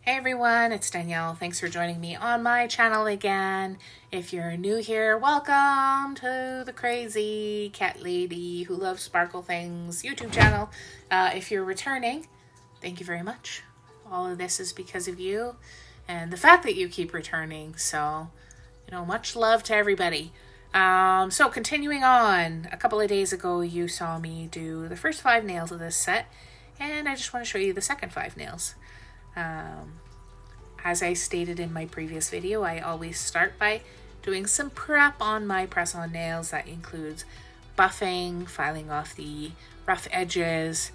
Hey everyone, it's Danielle. Thanks for joining me on my channel again. If you're new here, welcome to the crazy cat lady who loves sparkle things YouTube channel. If you're returning, thank you very much. All of this is because of you and the fact that you keep returning. So, much love to everybody. So continuing on, a couple of days ago you saw me do the first 5 nails of this set, and I just want to show you the second 5 nails. As I stated in my previous video, I always start by doing some prep on my press-on nails. That includes buffing, filing off the rough edges,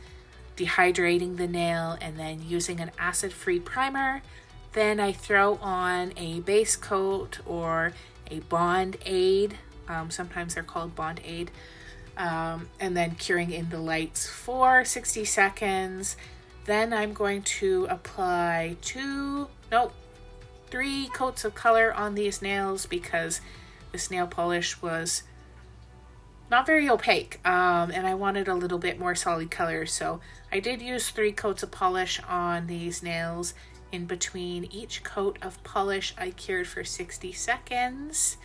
dehydrating the nail, and then using an acid-free primer. Then I throw on a base coat or a bond aid. Sometimes they're called bond aid. And then curing in the lights for 60 seconds. Then I'm going to apply 3 coats of color on these nails because this nail polish was not very opaque, and I wanted a little bit more solid color. So I did use 3 coats of polish on these nails. In between each coat of polish, I cured for 60 seconds.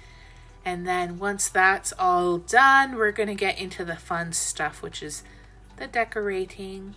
And then once that's all done, we're going to get into the fun stuff, which is the decorating.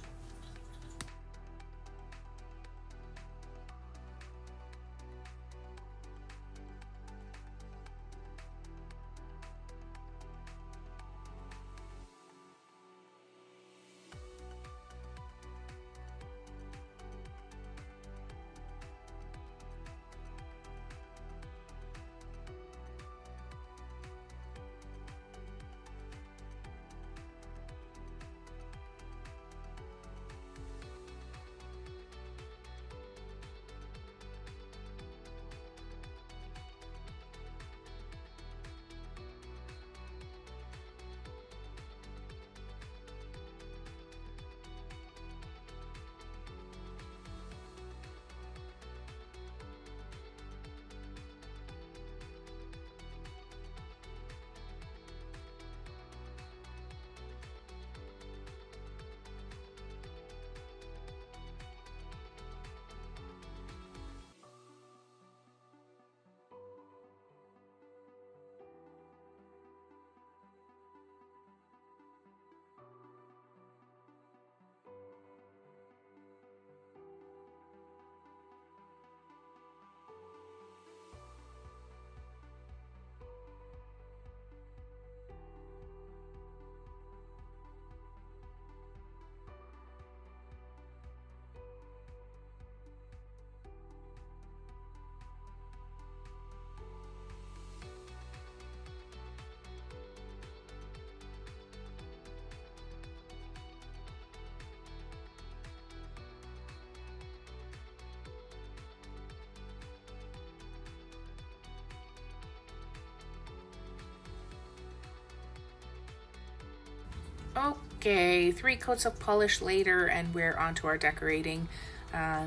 Okay, 3 coats of polish later, and we're on to our decorating.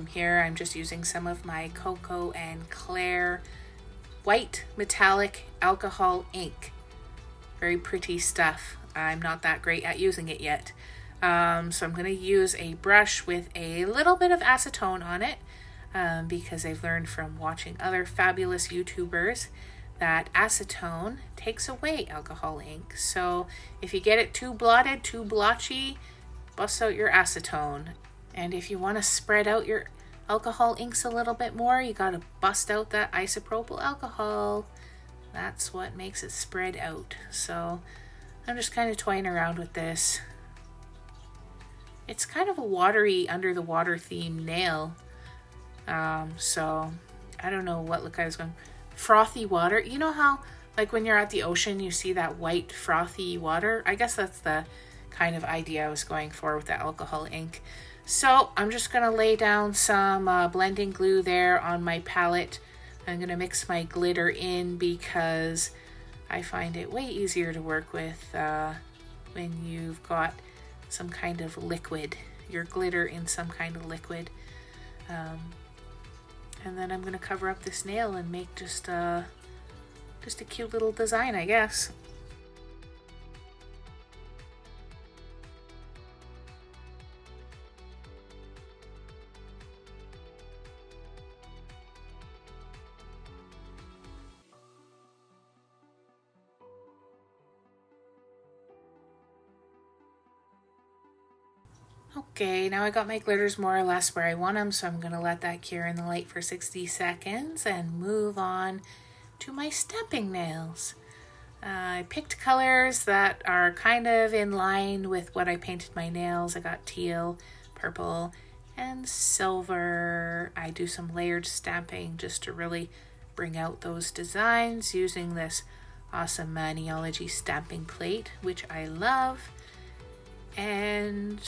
Here I'm just using some of my Koko and Claire white metallic alcohol ink. Very pretty stuff. I'm not that great at using it yet. So I'm going to use a brush with a little bit of acetone on it, because I've learned from watching other fabulous YouTubers that acetone takes away alcohol ink. So if you get it too blotted, too blotchy, bust out your acetone. And if you want to spread out your alcohol inks a little bit more, you got to bust out that isopropyl alcohol. That's what makes it spread out. So I'm just kind of toying around with this. It's kind of a watery, under the water theme nail. So I don't know what look I was going. Frothy water. You know how, like when you're at the ocean, you see that white frothy water? I guess that's the kind of idea I was going for with the alcohol ink. So I'm just going to lay down some blending glue there on my palette. I'm going to mix my glitter in because I find it way easier to work with when you've got some kind of liquid, your glitter in some kind of liquid. And then I'm going to cover up this nail and make just a cute little design, I guess. Okay, now I got my glitters more or less where I want them, so I'm going to let that cure in the light for 60 seconds and move on to my stamping nails. I picked colors that are kind of in line with what I painted my nails. I got teal, purple, and silver. I do some layered stamping just to really bring out those designs using this awesome Maniology stamping plate, which I love. And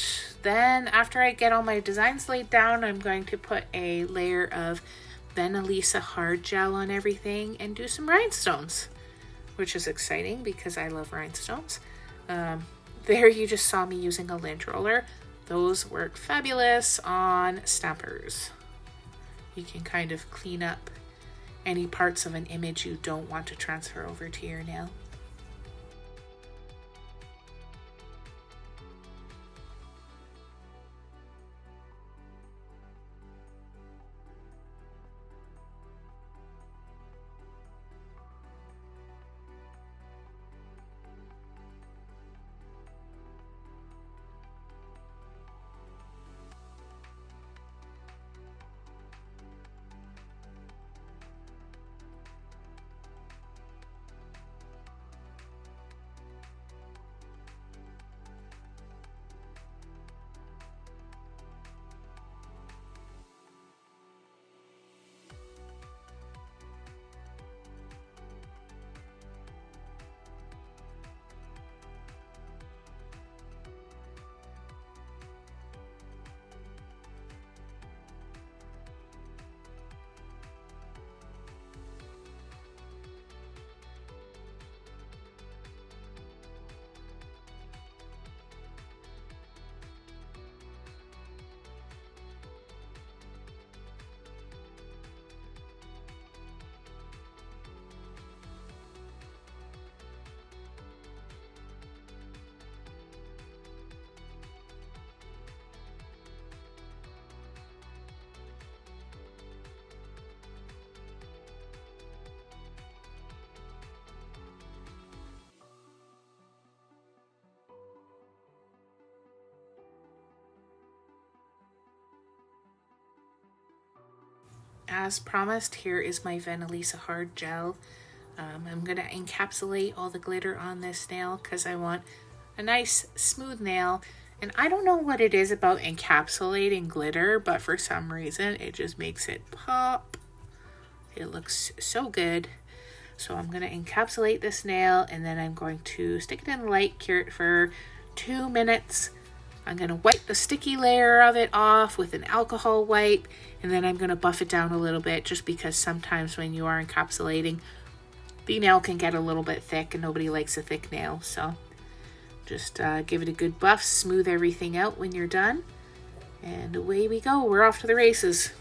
then after I get all my designs laid down, I'm going to put a layer of Vanillisa hard gel on everything and do some rhinestones, which is exciting because I love rhinestones. There you just saw me using a lint roller. Those work fabulous on stampers. You can kind of clean up any parts of an image you don't want to transfer over to your nail. As promised, here is my Vanillisa hard gel. I'm going to encapsulate all the glitter on this nail because I want a nice smooth nail. And I don't know what it is about encapsulating glitter, but for some reason it just makes it pop. It looks so good. So I'm going to encapsulate this nail and then I'm going to stick it in the light, cure it for 2 minutes. I'm going to wipe the sticky layer of it off with an alcohol wipe, and then I'm going to buff it down a little bit just because sometimes when you are encapsulating, the nail can get a little bit thick and nobody likes a thick nail. So just give it a good buff, smooth everything out when you're done, and away we go. We're off to the races.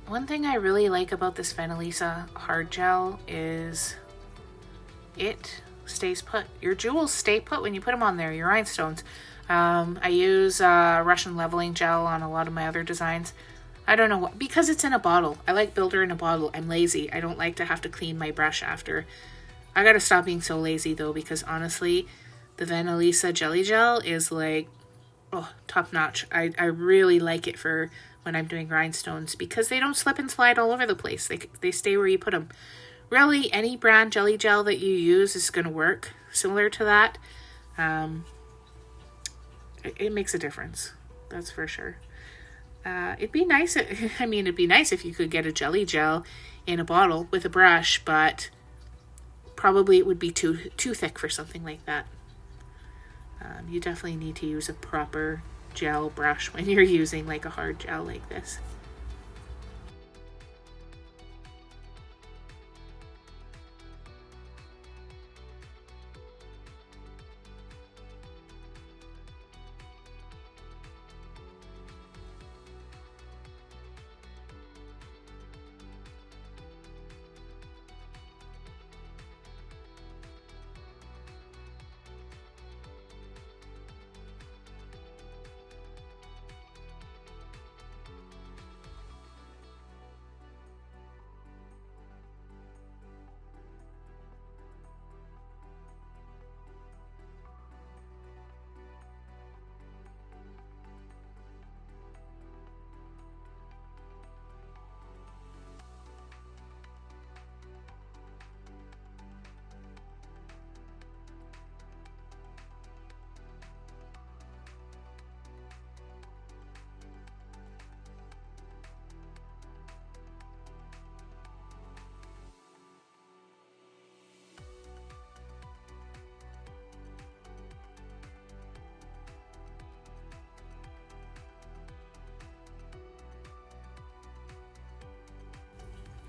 One thing I really like about this Vanillisa hard gel is it stays put. Your jewels stay put when you put them on there, your rhinestones. I use Russian leveling gel on a lot of my other designs. I don't know what, because it's in a bottle. I like builder in a bottle. I'm lazy. I don't like to have to clean my brush after. I gotta stop being so lazy though, because honestly, the Vanillisa jelly gel is like oh, top notch. I really like it for when I'm doing rhinestones because they don't slip and slide all over the place. They stay where you put them. Really, any brand jelly gel that you use is going to work similar to that. It makes a difference. That's for sure. It'd be nice. It'd be nice if you could get a jelly gel in a bottle with a brush, but probably it would be too thick for something like that. You definitely need to use a proper gel brush when you're using like a hard gel like this.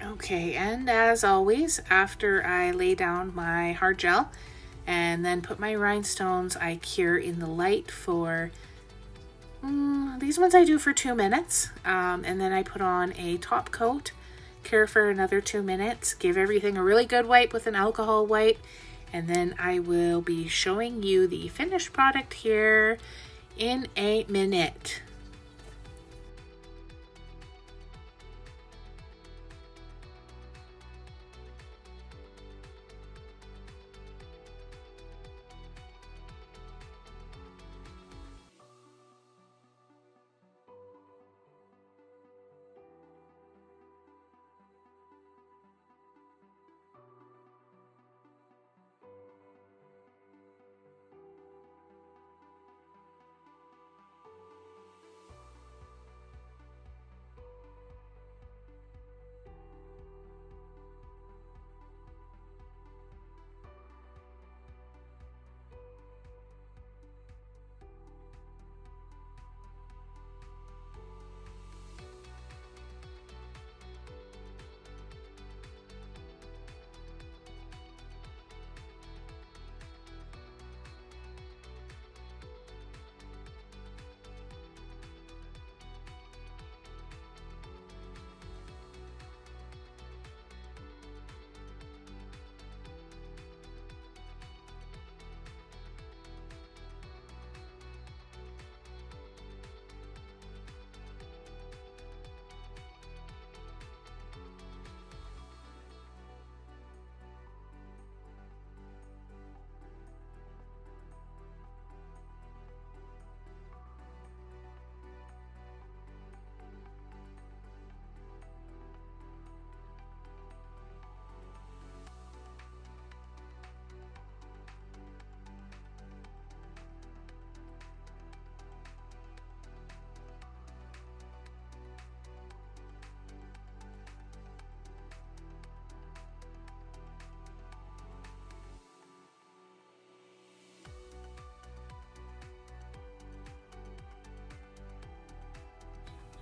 Okay, and as always, after I lay down my hard gel and then put my rhinestones, I cure in the light for, these ones I do for 2 minutes, and then I put on a top coat, cure for another 2 minutes, give everything a really good wipe with an alcohol wipe, and then I will be showing you the finished product here in a minute.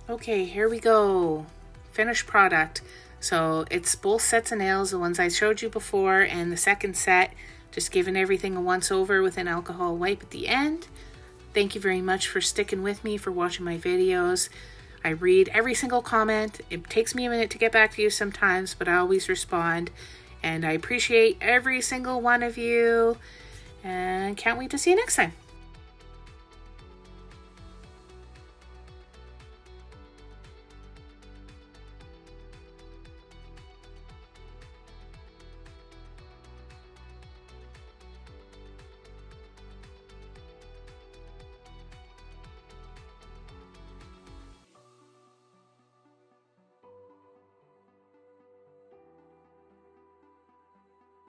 Okay, here we go. Finished product. So it's both sets of nails, the ones I showed you before, and the second set, just giving everything a once over with an alcohol wipe at the end. Thank you very much for sticking with me, for watching my videos. I read every single comment. It takes me a minute to get back to you sometimes, but I always respond. And I appreciate every single one of you. And can't wait to see you next time.